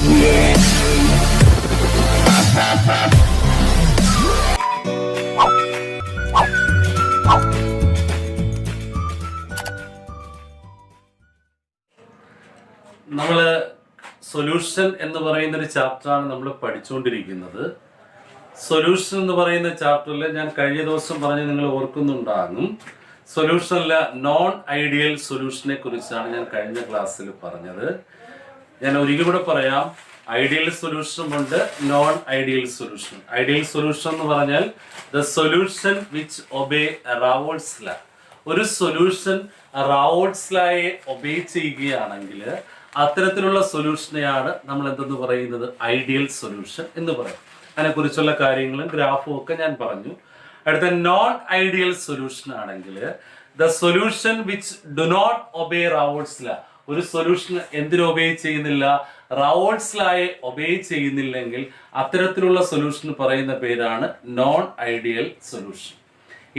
നമ്മൾ സൊല്യൂഷൻ എന്ന് പറയുന്ന ഒരു ചാപ്റ്ററാണ് നമ്മൾ പഠിച്ചുകൊണ്ടിരിക്കുന്നത്. സൊല്യൂഷൻ എന്ന് പറയുന്ന ചാപ്റ്ററിൽ ഞാൻ കഴിഞ്ഞ ദിവസം പറഞ്ഞ് നിങ്ങൾ ഓർക്കുന്നുണ്ടാകും. സൊല്യൂഷനിലെ നോൺ ഐഡിയൽ സൊല്യൂഷനെ കുറിച്ചാണ് ഞാൻ കഴിഞ്ഞ ക്ലാസ്സിൽ പറഞ്ഞത്. ഞാൻ ഒരിക്കൽ കൂടെ പറയാം. ഐഡിയൽ സൊല്യൂഷനും ഉണ്ട്, non ideal solution. Ideal solution എന്ന് പറഞ്ഞാൽ the solution which obey Raoult's law. ഒരു സൊല്യൂഷൻ റാവോൾട്സ് ലായെ ഒബേ ചെയ്യുകയാണെങ്കിൽ അത്തരത്തിലുള്ള സൊല്യൂഷനെയാണ് നമ്മൾ എന്തെന്ന് പറയുന്നത്, ഐഡിയൽ സൊല്യൂഷൻ എന്ന് പറയും. അതിനെക്കുറിച്ചുള്ള കാര്യങ്ങളും ഗ്രാഫും ഒക്കെ ഞാൻ പറഞ്ഞു. അടുത്ത നോൺ ഐഡിയൽ സൊല്യൂഷൻ ആണെങ്കിൽ the solution which do not obey Raoult's law. ഒരു സൊല്യൂഷൻ എന്തിനു ഒബേ ചെയ്യുന്നില്ല, റാവോൾട്സ് ലായെ ഒബേ ചെയ്യുന്നില്ലെങ്കിൽ അത്തരത്തിലുള്ള സൊല്യൂഷൻ പറയുന്ന പേരാണ് നോൺ ഐഡിയൽ സൊല്യൂഷൻ.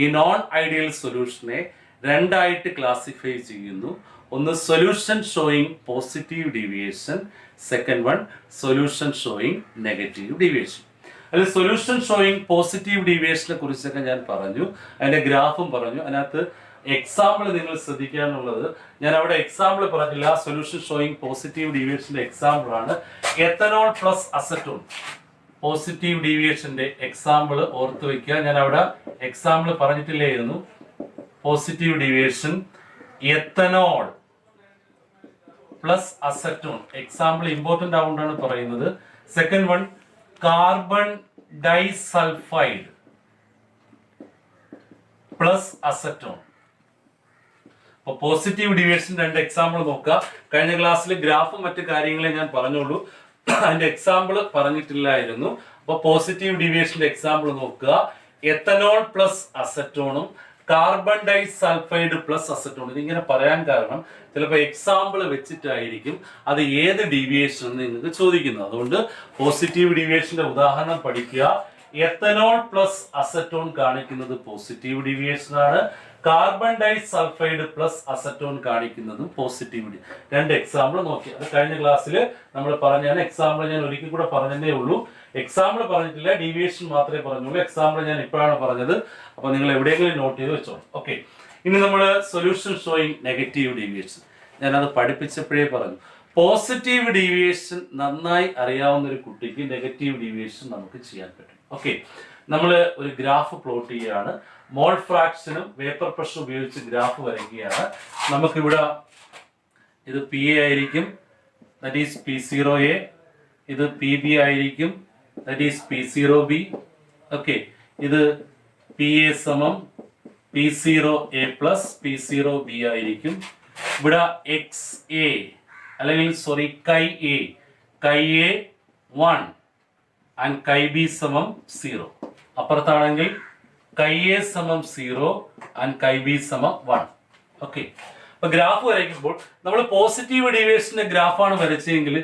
ഈ നോൺ ഐഡിയൽ സൊല്യൂഷനെ രണ്ടായിട്ട് ക്ലാസിഫൈ ചെയ്യുന്നു. ഒന്ന് solution showing positive deviation, second one solution showing negative deviation. അതിൽ സൊല്യൂഷൻ ഷോയിങ് പോസിറ്റീവ് ഡീവിയേഷനെ കുറിച്ചൊക്കെ ഞാൻ പറഞ്ഞു, അതിന്റെ ഗ്രാഫും പറഞ്ഞു. അതിനകത്ത് എക്സാമ്പിൾ നിങ്ങൾ ശ്രദ്ധിക്കാനുള്ളത്, ഞാൻ അവിടെ എക്സാമ്പിൾ പറഞ്ഞില്ല. സൊല്യൂഷൻ ഷോയിങ് പോസിറ്റീവ് ഡീവിയേഷന്റെ എക്സാമ്പിൾ ആണ് എത്തനോൾ പ്ലസ് അസറ്റോൺ. പോസിറ്റീവ് ഡീവിയേഷന്റെ എക്സാമ്പിൾ ഓർത്ത് വെക്കുക. ഞാൻ അവിടെ എക്സാമ്പിൾ പറഞ്ഞിട്ടില്ലായിരുന്നു. Positive deviation ethanol plus acetone example important ആവുകൊണ്ടാണ് പറയുന്നത്. Second one carbon disulphide plus acetone. അപ്പൊ പോസിറ്റീവ് ഡീവിയേഷൻ രണ്ട് എക്സാമ്പിൾ നോക്കുക. കഴിഞ്ഞ ക്ലാസ്സിൽ ഗ്രാഫും മറ്റു കാര്യങ്ങളെ ഞാൻ പറഞ്ഞോളൂ, അതിന്റെ എക്സാമ്പിൾ പറഞ്ഞിട്ടില്ലായിരുന്നു. അപ്പൊ പോസിറ്റീവ് ഡീവിയേഷന്റെ എക്സാമ്പിൾ നോക്കുക. എത്തനോൾ പ്ലസ് അസറ്റോണും കാർബൺ ഡൈസൾഫൈഡ് പ്ലസ് അസറ്റോൺ. ഇതിങ്ങനെ പറയാൻ കാരണം ചിലപ്പോൾ എക്സാമ്പിൾ വെച്ചിട്ടായിരിക്കും അത് ഏത് ഡീവിയേഷൻ എന്ന് നിങ്ങൾക്ക് ചോദിക്കുന്നത്. അതുകൊണ്ട് പോസിറ്റീവ് ഡീവിയേഷന്റെ ഉദാഹരണം പഠിക്കുക. എത്തനോൾ പ്ലസ് അസറ്റോൺ കാണിക്കുന്നത് പോസിറ്റീവ് ഡീവിയേഷൻ ആണ്. കാർബൺ ഡൈസൾഫൈഡ് പ്ലസ് അസറ്റോൺ കാണിക്കുന്നതും പോസിറ്റീവ്. രണ്ട് എക്സാമ്പിൾ നോക്കി. അത് കഴിഞ്ഞ ക്ലാസ്സിൽ നമ്മൾ പറഞ്ഞാണ്. എക്സാമ്പിൾ ഞാൻ ഒരിക്കൽ കൂടെ പറഞ്ഞതേ ഉള്ളൂ. എക്സാമ്പിൾ പറഞ്ഞിട്ടില്ല, ഡീവിയേഷൻ മാത്രമേ പറഞ്ഞുള്ളൂ. എക്സാമ്പിൾ ഞാൻ ഇപ്പോഴാണ് പറഞ്ഞത്. അപ്പൊ നിങ്ങൾ എവിടെയെങ്കിലും നോട്ട് ചെയ്ത് വെച്ചോളൂ. ഓക്കെ, ഇനി നമ്മൾ സൊല്യൂഷൻ ഷോയിങ് നെഗറ്റീവ് ഡീവിയേഷൻ. ഞാനത് പഠിപ്പിച്ചപ്പോഴേ പറഞ്ഞു. പോസിറ്റീവ് ഡീവിയേഷൻ നന്നായി അറിയാവുന്ന ഒരു കുട്ടിക്ക് നെഗറ്റീവ് ഡീവിയേഷൻ നമുക്ക് ചെയ്യാൻ പറ്റും. ഓക്കെ, നമ്മൾ ഒരു ഗ്രാഫ് പ്ലോട്ട് ചെയ്യുകയാണ്. മോൾ ഫ്രാക്ഷനും വേപ്പർ പ്രഷർ ഉപയോഗിച്ച് ഗ്രാഫ് വരയ്ക്കുകയാണ്. നമുക്കിവിടെ ഇത് പി എ ആയിരിക്കും, ദാറ്റ് ഈസ് P0A. ഇത് PB ആയിരിക്കും, ദാറ്റ് ഈസ് P0B. ഓക്കെ, ഇത് PA സമം P0A പ്ലസ് P0B ആയിരിക്കും. ഇവിടെ XA അല്ലെങ്കിൽ KA 1 ആൻഡ് KB സമം 0. അപ്പുറത്താണെങ്കിൽ KA സമം 0 ആൻഡ് KB സമം 1. ഓക്കെ, അപ്പൊ ഗ്രാഫ് വരയ്ക്കുമ്പോൾ നമ്മൾ പോസിറ്റീവ് ഡീവിയേഷന്റെ ഗ്രാഫാണ് വരച്ചെങ്കിൽ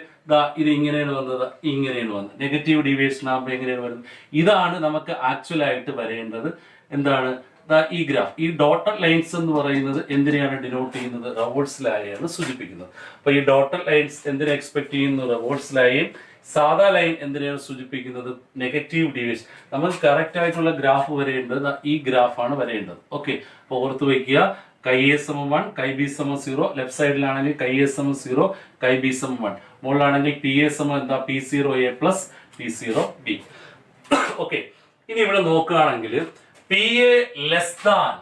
ഇത് ഇങ്ങനെയാണ് വന്നത്, ഇങ്ങനെയാണ് വന്നത്. നെഗറ്റീവ് ഡീവിയേഷൻ ആകുമ്പോൾ എങ്ങനെയാണ് വരുന്നത്? ഇതാണ് നമുക്ക് ആക്ച്വൽ ആയിട്ട് വരേണ്ടത്. എന്താണ് ഈ ഗ്രാഫ്? ഈ ഡോട്ടഡ് ലൈൻസ് എന്ന് പറയുന്നത് എന്തിനെയാണ് ഡിനോട്ട് ചെയ്യുന്നത്? റവോൾട്സ് ലായെയാണ് സൂചിപ്പിക്കുന്നത്. അപ്പൊ ഈ ഡോട്ടഡ് ലൈൻസ് എന്തിനെ എക്സ്പെക്ട് ചെയ്യുന്നു? റവോൾട്സ് ലായെയും. സാധാ ലൈൻ എന്തിനാണ് സൂചിപ്പിക്കുന്നത്? Negative deviation. നമുക്ക് കറക്റ്റ് ആയിട്ടുള്ള ഗ്രാഫ് വരേണ്ടത് ഈ ഗ്രാഫാണ് വരേണ്ടത്. ഓക്കെ, അപ്പൊ ഓർത്ത് വയ്ക്കുക. KA സമം 1, KB സമം 0. ലെഫ്റ്റ് സൈഡിലാണെങ്കിൽ KA സമം 0, KB സമം 1. മുകളിലാണെങ്കിൽ PA സമം എന്താ? P0A plus P0B. ഓക്കെ, ഇനി ഇവിടെ നോക്കുകയാണെങ്കിൽ PA less than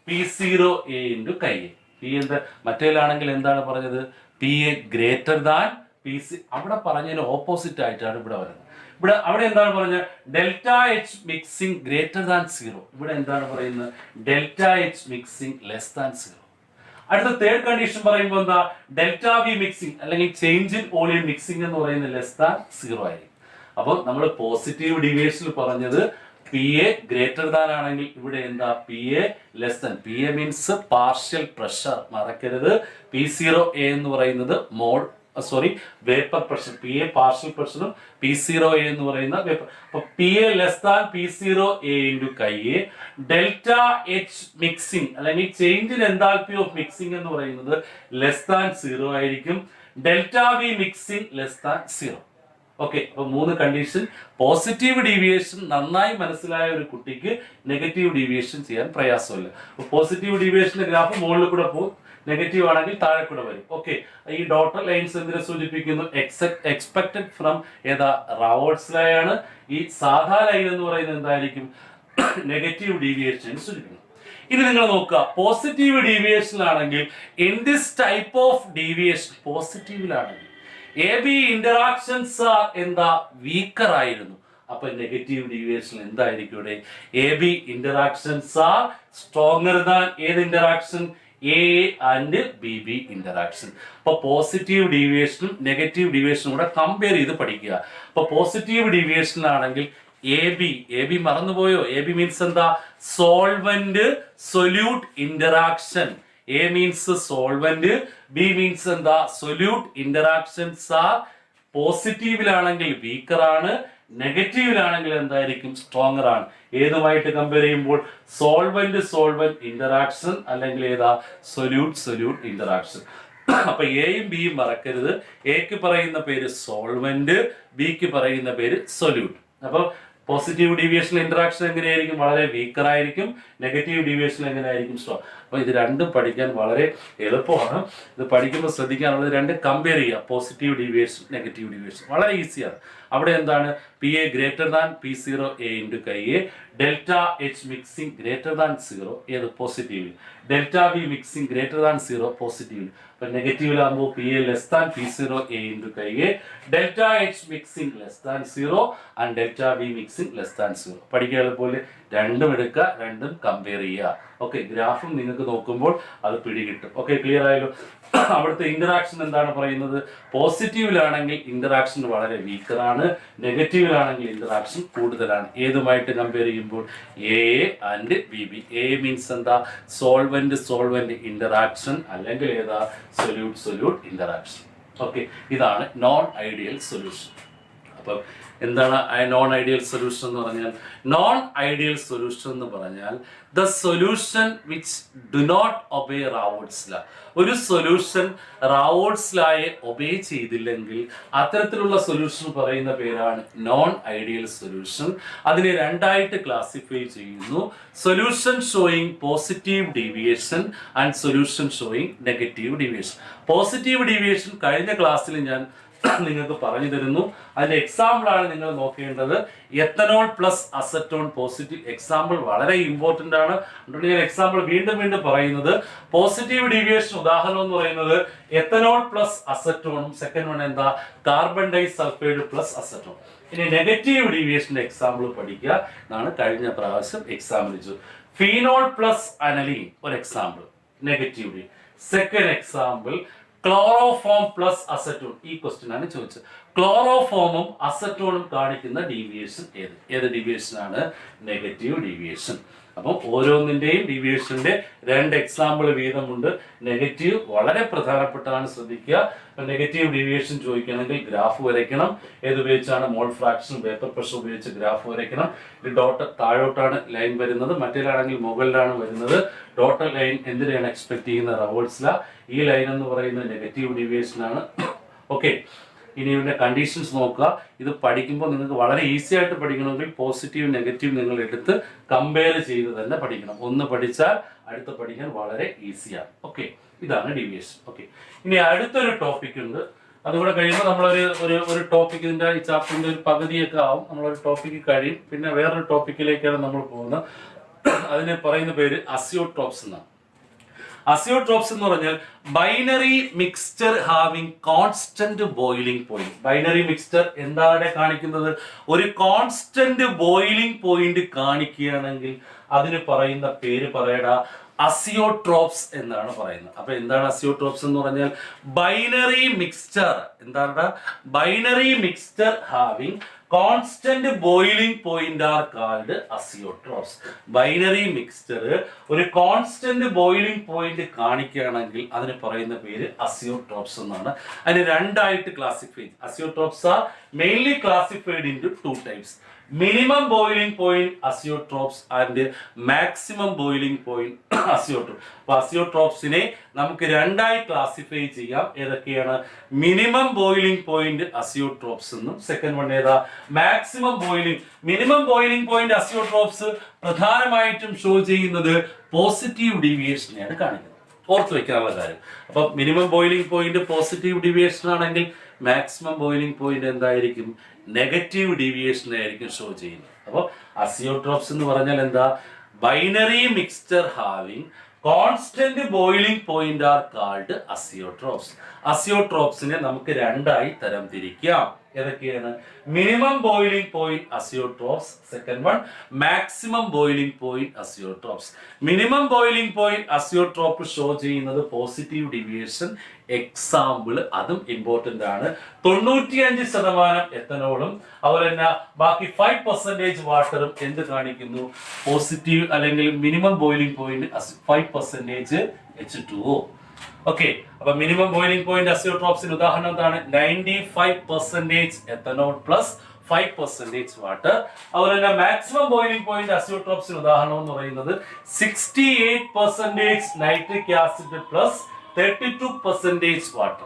P0A into KA. P എന്താ? മറ്റേലാണെങ്കിൽ എന്താണ് പറഞ്ഞത്? PA greater than PC. അവിടെ പറഞ്ഞതിന് ഓപ്പോസിറ്റ് ആയിട്ടാണ് ഇവിടെ വരുന്നത്. അവിടെ എന്താണ് പറഞ്ഞത്? Delta H mixing greater than 0. ഇവിടെ എന്താണ് പറയുന്നത്? Delta H mixing less than 0. അടുത്ത തേർഡ് കണ്ടീഷൻ പറയുമ്പോൾ എന്താ? ഡെൽറ്റ വി മിക്സിംഗ് അല്ലെങ്കിൽ ചേഞ്ച് ഇൻ വോളിയം മിക്സിംഗ് എന്ന് പറയുന്നത് ലെസ് ദാൻ 0 ആയിരിക്കും. അപ്പോൾ നമ്മൾ പോസിറ്റീവ് ഡീവിയേഷനിൽ പറഞ്ഞത് PA ഗ്രേറ്റർ ദാൻ ആണെങ്കിൽ ഇവിടെ എന്താ? PA less than. PA means partial pressure, മറക്കരുത്. P0A എന്ന് പറയുന്നത് വേപ്പർ പ്രഷർ. PA പാർഷ്യൽ പ്രഷറും P0A എന്ന് പറയുന്ന വേപ്പർ. അപ്പൊ PA less than P0A into KA. Delta H mixing അല്ലെങ്കിൽ change in enthalpy of mixing എന്ന് പറയുന്നത് ലെസ് ദാൻ 0 ആയിരിക്കും. Delta V mixing less than 0. Okay, അപ്പൊ 3 കണ്ടീഷൻ. പോസിറ്റീവ് ഡീവിയേഷൻ നന്നായി മനസ്സിലായ ഒരു കുട്ടിക്ക് നെഗറ്റീവ് ഡീവിയേഷൻ ചെയ്യാൻ പ്രയാസമില്ല. പോസിറ്റീവ് ഡീവിയേഷന്റെ ഗ്രാഫ് മുകളിൽ കൂടെ പോകും, നെഗറ്റീവ് ആണെങ്കിൽ താഴെ കൂടെ വരും. ഓക്കെ, ഈ ഡോട്ടർ ലൈൻസ് എന്തിനെ സൂചിപ്പിക്കുന്നു? എക്സ്പെക്ടഡ് ഫ്രം ഏതാ? റാവോൾട്ട്സ് ലൈ ആണ്. ഈ സാധാ ലൈൻ എന്ന് പറയുന്നത് എന്തായിരിക്കും? നെഗറ്റീവ് ഡീവിയേഷൻ സൂചിപ്പിക്കുന്നു. ഇനി നിങ്ങൾ നോക്കുക, പോസിറ്റീവ് ഡീവിയേഷനിലാണെങ്കിൽ in this type of deviation പോസിറ്റീവിലാണെങ്കിൽ എ ബി ഇന്ററാക്ഷൻസ് ആർ എന്താ? വീക്കർ ആയിരുന്നു. അപ്പൊ നെഗറ്റീവ് ഡീവിയേഷൻ എന്തായിരിക്കും ഇവിടെ? A B interactions are stronger than ഏത് interaction? A and B B interaction. അപ്പൊ പോസിറ്റീവ് ഡീവിയേഷനും നെഗറ്റീവ് ഡീവിയേഷനും കൂടെ കമ്പയർ ചെയ്ത് പഠിക്കുക. അപ്പൊ പോസിറ്റീവ് ഡീവിയേഷനിലാണെങ്കിൽ എ ബി മറന്നുപോയോ? എ ബി മീൻസ് എന്താ? Solvent solute interaction. A means solvent, B means എന്താ? സൊല്യൂട്ട് ഇന്ററാക്ഷൻസ് ആർ പോസിറ്റീവിലാണെങ്കിൽ വീക്കർ ആണ്, നെഗറ്റീവിലാണെങ്കിൽ എന്തായിരിക്കും? സ്ട്രോങ്ങർ ആണ്. ഏതുമായിട്ട് കമ്പയർ ചെയ്യുമ്പോൾ? സോൾവെന്റ് സോൾവെന്റ് ഇന്ററാക്ഷൻ അല്ലെങ്കിൽ ഏതാ? Solute interaction. അപ്പൊ എയും ബിയും മറക്കരുത്. എക്ക് പറയുന്ന പേര് സോൾവെന്റ്, ബിക്ക് പറയുന്ന പേര് സൊല്യൂട്ട്. അപ്പൊ പോസിറ്റീവ് ഡീവിയേഷൻ ഇന്ററാക്ഷൻ എങ്ങനെയായിരിക്കും? വളരെ വീക്കർ ആയിരിക്കും. നെഗറ്റീവ് ഡീവിയേഷൻ എങ്ങനെയായിരിക്കും? സ്ട്രോങ്. അപ്പൊ ഇത് രണ്ടും പഠിക്കാൻ വളരെ എളുപ്പമാണ്. ഇത് പഠിക്കുമ്പോൾ ശ്രദ്ധിക്കാനുള്ളത് രണ്ടും കമ്പയർ ചെയ്യുക. പോസിറ്റീവ് ഡീവിയേഷൻ, നെഗറ്റീവ് ഡീവിയേഷൻ വളരെ ഈസിയാണ്. അവിടെ എന്താണ്? P A greater than P zero A into chi A, delta H mixing greater than zero ഏത്? Positive. Delta V mixing greater than zero positive. അപ്പൊ നെഗറ്റീവിലാകുമ്പോൾ P A less than P zero A into chi A, delta H mixing less than zero and delta V mixing less than zero. പഠിക്കുക പോലെ രണ്ടും എടുക്കുക, രണ്ടും compare ചെയ്യുക. Okay, ഗ്രാഫും നിങ്ങൾക്ക് നോക്കുമ്പോൾ അത് പിടികിട്ടും. ഓക്കെ, ക്ലിയർ ആയല്ലോ? അവിടുത്തെ ഇന്ററാക്ഷൻ എന്താണ് പറയുന്നത്? പോസിറ്റീവിലാണെങ്കിൽ ഇന്ററാക്ഷൻ വളരെ വീക്കർ ആണ്, നെഗറ്റീവിലാണെങ്കിൽ ഇന്ററാക്ഷൻ കൂടുതലാണ്. ഏതുമായിട്ട് കമ്പയർ ചെയ്യുമ്പോൾ? A and B B. A means എന്താ? സോൾവെന്റ് ഇന്ററാക്ഷൻ അല്ലെങ്കിൽ ഏതാ? Solute interaction. ഓക്കെ, ഇതാണ് നോൺ ഐഡിയൽ സൊല്യൂഷൻ. അപ്പൊ എന്താണ് നോൺ ഐഡിയൽ സൊല്യൂഷൻ എന്ന് പറഞ്ഞാൽ? നോൺ ഐഡിയൽ സൊല്യൂഷൻ എന്ന് പറഞ്ഞാൽ the solution which do not obey Raoult's law. ഒരു സൊല്യൂഷൻ റാവോൾട്ട്സ് ലോയെ ഒബേ ചെയ്തില്ലെങ്കിൽ അത്തരത്തിലുള്ള സൊല്യൂഷൻ പറയുന്ന പേരാണ് നോൺ ഐഡിയൽ സൊല്യൂഷൻ. അതിനെ രണ്ടായിട്ട് ക്ലാസിഫൈ ചെയ്യുന്നു: solution showing positive deviation and solution showing negative deviation. Positive deviation കഴിഞ്ഞ ക്ലാസ്സിൽ ഞാൻ നിങ്ങൾക്ക് പറഞ്ഞു തരുന്നു. അതിന്റെ എക്സാമ്പിൾ ആണ് നിങ്ങൾ നോക്കേണ്ടത്. Ethanol plus acetone positive. Example വളരെ ഇമ്പോർട്ടന്റ് ആണ്. അതുകൊണ്ട് ഞാൻ എക്സാമ്പിൾ വീണ്ടും പറയുന്നത്. പോസിറ്റീവ് ഡീവിയേഷൻ ഉദാഹരണം എന്ന് പറയുന്നത് എത്തനോൾ പ്ലസ് അസറ്റോണും, സെക്കൻഡ് വൺ എന്താ? Carbon disulphide plus acetone. ഇനി നെഗറ്റീവ് ഡീവിയേഷന്റെ എക്സാമ്പിൾ പഠിക്കുക എന്നാണ് കഴിഞ്ഞ പ്രാവശ്യം എക്സാമ്പിൾ ചോദിച്ചത്. ഫീനോൾ പ്ലസ് അനലീൻ ഒരു example negative. Second example chloroform plus acetone. ഈ ക്വസ്റ്റ്യൻ ആണ് ചോദിച്ചത്. ക്ലോറോഫോമും അസറ്റോണും കാണിക്കുന്ന ഡീവിയേഷൻ ഏത് ഡീവിയേഷൻ ആണ്? Negative deviation. അപ്പം ഓരോന്നിന്റെയും ഡീവിയേഷന്റെ 2 എക്സാമ്പിൾ വീതമുണ്ട്. നെഗറ്റീവ് വളരെ പ്രധാനപ്പെട്ടതാണ്, ശ്രദ്ധിക്കുക. നെഗറ്റീവ് ഡീവിയേഷൻ ചോദിക്കണമെങ്കിൽ ഗ്രാഫ് വരയ്ക്കണം. ഏതുപയോഗിച്ചാണ്? മോൾ ഫ്രാക്ഷൻ, വേപ്പർ പ്രഷർ ഉപയോഗിച്ച് ഗ്രാഫ് വരയ്ക്കണം. ഈ ഡോട്ട് താഴോട്ടാണ് ലൈൻ വരുന്നത്, മറ്റേലാണെങ്കിൽ മുകളിലാണ് വരുന്നത്. ഡോട്ടർ ലൈൻ എന്തിനാണ് എക്സ്പെക്ട് ചെയ്യുന്നത്? റാവോൾട്ട്സ് ലോ. ഈ ലൈൻ എന്ന് പറയുന്നത് നെഗറ്റീവ് ഡീവിയേഷൻ ആണ്. ഓക്കെ, ഇനി ഇതിന്റെ കണ്ടീഷൻസ് നോക്കുക. ഇത് പഠിക്കുമ്പോൾ നിങ്ങൾക്ക് വളരെ ഈസി ആയിട്ട് പഠിക്കണമെങ്കിൽ പോസിറ്റീവ് നെഗറ്റീവ് നിങ്ങൾ എടുത്ത് കമ്പയർ ചെയ്ത് തന്നെ പഠിക്കണം. ഒന്ന് പഠിച്ചാൽ അടുത്ത പഠിക്കാൻ വളരെ ഈസിയാണ്. ഓക്കെ, ഇതാണ് ഡീവിയേഷൻ. ഓക്കെ, ഇനി അടുത്തൊരു ടോപ്പിക് ഉണ്ട്. അതുകൂടെ കഴിയുമ്പോൾ നമ്മളൊരു ടോപ്പിക്, ഇതിന്റെ ഈ ചാപ്റ്ററിന്റെ ഒരു പകുതിയൊക്കെ ആവും. നമ്മളൊരു ടോപ്പിക്ക് കഴിയും, പിന്നെ വേറൊരു ടോപ്പിക്കിലേക്കാണ് നമ്മൾ പോകുന്നത്. അതിനെ പറയുന്ന പേര് അസിയോട്രോപ്സ് എന്നാണ്. അസിയോട്രോപ്സ് എന്ന് പറഞ്ഞാൽ binary mixture having constant boiling point. Binary mixture എന്താണ് കാണിക്കുന്നത്? ഒരു കോൺസ്റ്റന്റ് ബോയിലിംഗ് പോയിന്റ് കാണിക്കുകയാണെങ്കിൽ അതിന് പറയുന്ന പേര് പറയടാ, അസിയോട്രോപ്സ് എന്നാണ് പറയുന്നത്. അപ്പൊ എന്താണ് അസിയോട്രോപ്സ് എന്ന് പറഞ്ഞാൽ? Binary mixture. എന്താണ്? Binary mixture having constant boiling point are called azeotropes. Binary mixture ഒരു കോൺസ്റ്റന്റ് ബോയിലിംഗ് പോയിന്റ് കാണിക്കുകയാണെങ്കിൽ അതിന് പറയുന്ന പേര് അസിയോട്രോപ്സ് എന്നാണ്. അതിന് രണ്ടായിട്ട് classify. Azeotropes are mainly classified into 2 types: minimum boiling point azeotropes and maximum boiling point azeotropes. അപ്പൊ അസിയോട്രോപ്സിനെ നമുക്ക് രണ്ടായി ക്ലാസിഫൈ ചെയ്യാം. ഏതൊക്കെയാണ്? മിനിമം ബോയിലിംഗ് പോയിന്റ് അസിയോട്രോപ്സ് എന്നും സെക്കൻഡ് വൺ ഏതാ? Maximum boiling. Minimum boiling point azeotropes പ്രധാനമായിട്ടും ഷോ ചെയ്യുന്നത് പോസിറ്റീവ് ഡീവിയേഷനെയാണ് കാണിക്കുന്നത്. ഓർത്ത് വെക്കാനുള്ള കാര്യം. അപ്പൊ minimum boiling point positive deviation ആണെങ്കിൽ മാക്സിമം ബോയിലിംഗ് പോയിന്റ് എന്തായിരിക്കും? നെഗറ്റീവ് ഡീവിയേഷൻ ആയിരിക്കും ഷോ ചെയ്യുന്നത്. അപ്പോൾ അസിയോട്രോപ്സ് എന്ന് പറഞ്ഞാൽ എന്താ? Binary mixture having constant boiling point are called azeotropes. അസിയോട്രോപ്സിനെ നമുക്ക് രണ്ടായി തരം തിരിക്കാം. ഏതൊക്കെയാണ്? Minimum boiling point azeotropes, second one maximum boiling point azeotropes. Minimum boiling point azeotrope show ചെയ്യുന്നത് പോസിറ്റീവ് ഡീവിയേഷൻ. എക്സാമ്പിൾ അതും ഇമ്പോർട്ടന്റ് ആണ്. 95% എത്തനോളും അതുപോലെ തന്നെ ബാക്കി 5% വാട്ടറും എന്ത് കാണിക്കുന്നു? പോസിറ്റീവ് അല്ലെങ്കിൽ minimum boiling point 5% H2O. Okay, അപ്പൊ മിനിമം ബോയിലിംഗ് പോയിന്റ് അസിയോട്രോപ്സിന് ഉദാഹരണം എന്താണ്? 95% എത്തനോൾ പ്ലസ് 5% വാട്ടർ. അതുപോലെ തന്നെ മാക്സിമം ബോയിലിംഗ് പോയിന്റ് അസിയോട്രോപ്സിന് ഉദാഹരണം എന്ന് പറയുന്നത് 68% nitric acid plus 32% water.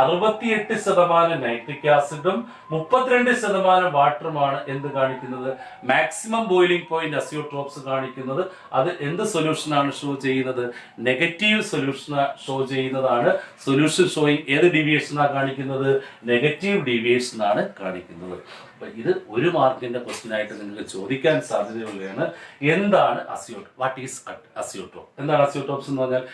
68% nitric ആസിഡും 32% വാട്ടറുമാണ് എന്ത് കാണിക്കുന്നത്? മാക്സിമം ബോയിലിംഗ് പോയിന്റ് അസിയോട്രോപ്സ് കാണിക്കുന്നത്. അത് എന്ത് സൊല്യൂഷനാണ് ഷോ ചെയ്യുന്നത്? നെഗറ്റീവ് സൊല്യൂഷൻ ഷോ ചെയ്യുന്നതാണ്. സൊല്യൂഷൻ ഷോയിങ് ഏത് ഡീവിയേഷനാണ് കാണിക്കുന്നത്? നെഗറ്റീവ് ഡീവിയേഷൻ ആണ് കാണിക്കുന്നത്. അപ്പൊ ഇത് ഒരു മാർക്കിന്റെ ക്വസ്റ്റ്യൻ ആയിട്ട് നിങ്ങൾക്ക് ചോദിക്കാൻ സാധ്യതയുള്ളതാണ്. എന്താണ് അസിയോട്രോപ്പ്? What is azeotrope? എന്താണ് അസിയോട്രോപ്സ് എന്ന് പറഞ്ഞാൽ?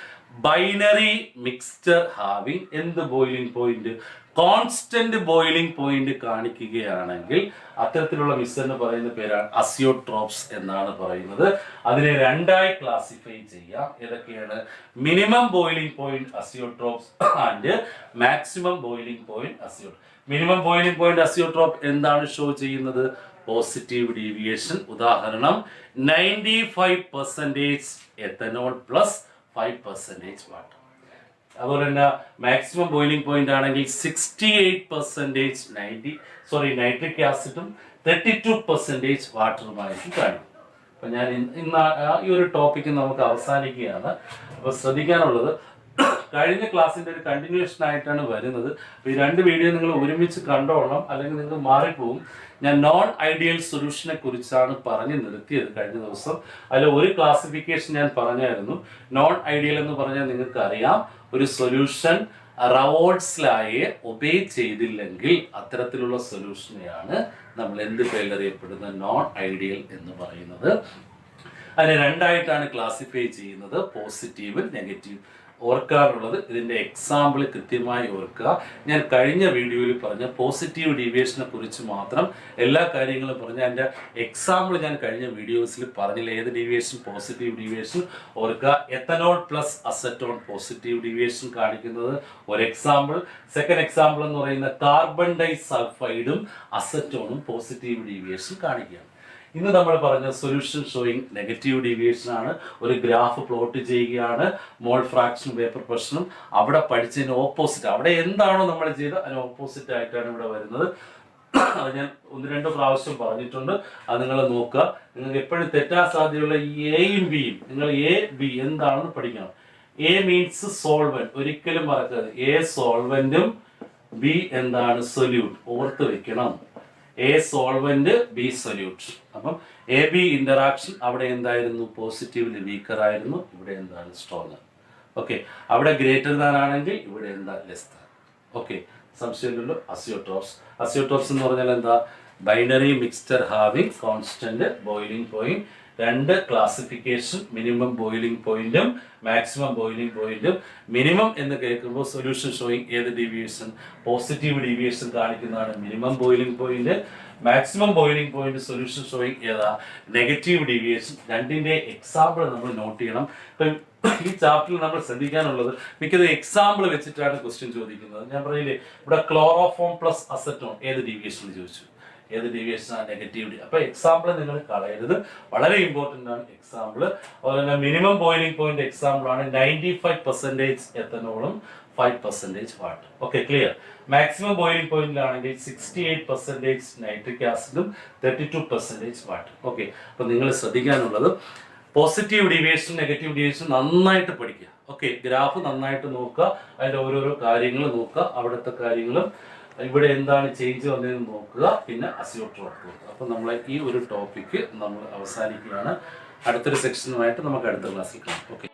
ബൈനറി മിക്സ്ചർ ഹാവിംഗ് എന്ത് boiling point? Constant boiling point കാണിക്കുകയാണെങ്കിൽ അത്തരത്തിലുള്ള മിക്സ്ചറിന് പറയുന്ന പേരാണ് അസിയോട്രോപ്സ് എന്നാണ് പറയുന്നത്. അതിനെ രണ്ടായി ക്ലാസിഫൈ ചെയ്യാം. ഏതൊക്കെയാണ്? Minimum boiling point azeotropes and maximum boiling point azeotrope. Minimum boiling point azeotrope എന്താണ് ഷോ ചെയ്യുന്നത്? Positive deviation. ഉദാഹരണം 95% എത്തനോൾ പ്ലസ് 5% വാട്ടർ. അതുപോലെ തന്നെ മാക്സിമം ബോയിലിംഗ് പോയിന്റ് ആണെങ്കിൽ 68% നൈട്രിക് ആസിഡും 32% വാട്ടറുമായിരിക്കും കാണിക്കും. അപ്പൊ ഞാൻ ഇന്ന് ഈ ഒരു ടോപ്പിക്ക് നമുക്ക് അവസാനിക്കുകയാണ്. അപ്പൊ ശ്രദ്ധിക്കാനുള്ളത്, കഴിഞ്ഞ ക്ലാസ്സിന്റെ ഒരു കണ്ടിന്യൂഷൻ ആയിട്ടാണ് വരുന്നത്. ഈ രണ്ട് വീഡിയോ നിങ്ങൾ ഒരുമിച്ച് കണ്ടോളണം, അല്ലെങ്കിൽ നിങ്ങൾ മാറിപ്പോവും. ഞാൻ നോൺ ഐഡിയൽ സൊല്യൂഷനെ കുറിച്ചാണ് പറഞ്ഞു നിർത്തിയത് കഴിഞ്ഞ ദിവസം. അതിൽ ഒരു ക്ലാസിഫിക്കേഷൻ ഞാൻ പറഞ്ഞായിരുന്നു. നോൺ ഐഡിയൽ എന്ന് പറഞ്ഞാൽ നിങ്ങൾക്ക് അറിയാം, ഒരു സൊല്യൂഷൻ റവോൾട്സ് ലായെ ഒബേ ചെയ്തില്ലെങ്കിൽ അത്തരത്തിലുള്ള സൊല്യൂഷനെയാണ് നമ്മൾ എന്ത് പേരറിയപ്പെടുന്നത്? നോൺ ഐഡിയൽ എന്ന് പറയുന്നത്. അതിനെ രണ്ടായിട്ടാണ് ക്ലാസിഫൈ ചെയ്യുന്നത്, പോസിറ്റീവ് നെഗറ്റീവ്. ഓർക്കാറുള്ളത്, ഇതിന്റെ എക്സാമ്പിൾ കൃത്യമായി ഓർക്കുക. ഞാൻ കഴിഞ്ഞ വീഡിയോയിൽ പറഞ്ഞ പോസിറ്റീവ് ഡീവിയേഷനെ കുറിച്ച് മാത്രം എല്ലാ കാര്യങ്ങളും പറഞ്ഞ എൻ്റെ എക്സാമ്പിൾ ഞാൻ കഴിഞ്ഞ വീഡിയോസിൽ പറഞ്ഞില്ല. ഏത് ഡീവിയേഷൻ? Positive deviation. ഓർക്കുക, ethanol plus acetone positive deviation കാണിക്കുന്നത് ഒരു എക്സാമ്പിൾ. സെക്കൻഡ് എക്സാമ്പിൾ എന്ന് പറയുന്ന കാർബൺ ഡൈ സൾഫൈഡും അസറ്റോണും പോസിറ്റീവ് ഡീവിയേഷൻ കാണിക്കുകയാണ്. ഇന്ന് നമ്മൾ പറഞ്ഞ സൊല്യൂഷൻ ഷോയിങ് നെഗറ്റീവ് ഡീവിയേഷൻ ആണ്. ഒരു ഗ്രാഫ് പ്ലോട്ട് ചെയ്യുകയാണ്, മോൾ ഫ്രാക്ഷനും വേപ്പർ പ്രഷറും. അവിടെ പഠിച്ചതിന് ഓപ്പോസിറ്റ്, അവിടെ എന്താണോ നമ്മൾ ചെയ്തത് അതിന് ഓപ്പോസിറ്റ് ആയിട്ടാണ് ഇവിടെ വരുന്നത്. അത് ഞാൻ 1-2 പ്രാവശ്യം പറഞ്ഞിട്ടുണ്ട്. അത് നിങ്ങൾ നോക്കുക. നിങ്ങൾക്ക് എപ്പോഴും തെറ്റാൻ സാധ്യതയുള്ള ഈ എയും ബിയും, നിങ്ങൾ എ ബി എന്താണെന്ന് പഠിക്കണം. എ മീൻസ് സോൾവെന്റ്, ഒരിക്കലും മറക്കരുത്. എ സോൾവെന്റും ബി എന്താണ്? സൊല്യൂട്ട്. ഓർത്ത് വെക്കണം. A solvent, B solute. അപ്പം എ ബി ഇന്ററാക്ഷൻ അവിടെ എന്തായിരുന്നു? പോസിറ്റീവ്ലി വീക്കർ ആയിരുന്നു. ഇവിടെ എന്താണ്? സ്ട്രോങ്ങർ. ഓക്കെ, അവിടെ ഗ്രേറ്റർ ദാൻ ആണെങ്കിൽ ഇവിടെ എന്താ? Less than. ഓക്കെ, സംശയമില്ലല്ലോ. അസിയോട്രോപ്സ്. അസിയോട്രോപ്സ് എന്ന് പറഞ്ഞാൽ എന്താ? Binary mixture having constant boiling point. രണ്ട് ക്ലാസിഫിക്കേഷൻ, മിനിമം ബോയിലിംഗ് പോയിന്റും മാക്സിമം ബോയിലിംഗ് പോയിന്റും. മിനിമം എന്ന് കേൾക്കുമ്പോൾ സൊല്യൂഷൻ ഷോയിങ് ഏത് ഡീവിയേഷൻ? പോസിറ്റീവ് ഡീവിയേഷൻ കാണിക്കുന്നതാണ് minimum boiling point. Maximum boiling point solution showing ഏതാ? Negative deviation. രണ്ടിന്റെ എക്സാമ്പിൾ നമ്മൾ നോട്ട് ചെയ്യണം. ഇപ്പം ഈ ചാപ്റ്ററിൽ നമ്മൾ ശ്രദ്ധിക്കാനുള്ളത്, മിക്കത് എക്സാമ്പിൾ വെച്ചിട്ടാണ് ക്വസ്റ്റ്യൻ ചോദിക്കുന്നത്. ഞാൻ പറയില്ലേ, ഇവിടെ ക്ലോറോഫോം പ്ലസ് അസറ്റോൺ ഏത് ഡീവിയേഷൻ ചോദിച്ചു? ഏത് ഡീവിയേഷൻ ആണ്? നെഗറ്റീവ്. അപ്പൊ എക്സാമ്പിൾ നിങ്ങൾ കളയരുത്, വളരെ ഇമ്പോർട്ടന്റ് ആണ് എക്സാമ്പിൾ. അതുപോലെ തന്നെ മിനിമം ബോയിലിംഗ് പോയിന്റ് എക്സാമ്പിൾ ആണ് 95% എത്തനോളും 5% water. Okay, clear. Maximum boiling പോയിന്റിലാണെങ്കിൽ 68% നൈട്രിക് ആസിഡും 32% വാട്ടർ. ഓക്കെ, അപ്പൊ നിങ്ങൾ ശ്രദ്ധിക്കാനുള്ളത്, പോസിറ്റീവ് ഡീവിയേഷൻ നെഗറ്റീവ് ഡീവിയേഷൻ നന്നായിട്ട് പഠിക്കുക. ഓക്കെ, ഗ്രാഫ് നന്നായിട്ട് നോക്കുക, അതിൻ്റെ ഓരോരോ കാര്യങ്ങൾ നോക്കുക, അവിടുത്തെ കാര്യങ്ങളും ഇവിടെ എന്താണ് ചേഞ്ച് വന്നതെന്ന് നോക്കുക, പിന്നെ അസ്യൂട്ട് ഓർക്കുക. അപ്പോൾ നമ്മളെ ഈ ഒരു ടോപ്പിക്ക് നമ്മൾ അവസാനിക്കുകയാണ്. അടുത്തൊരു സെക്ഷനുമായിട്ട് നമുക്ക് അടുത്ത ക്ലാസ്സിൽ കാണാം. ഓക്കെ.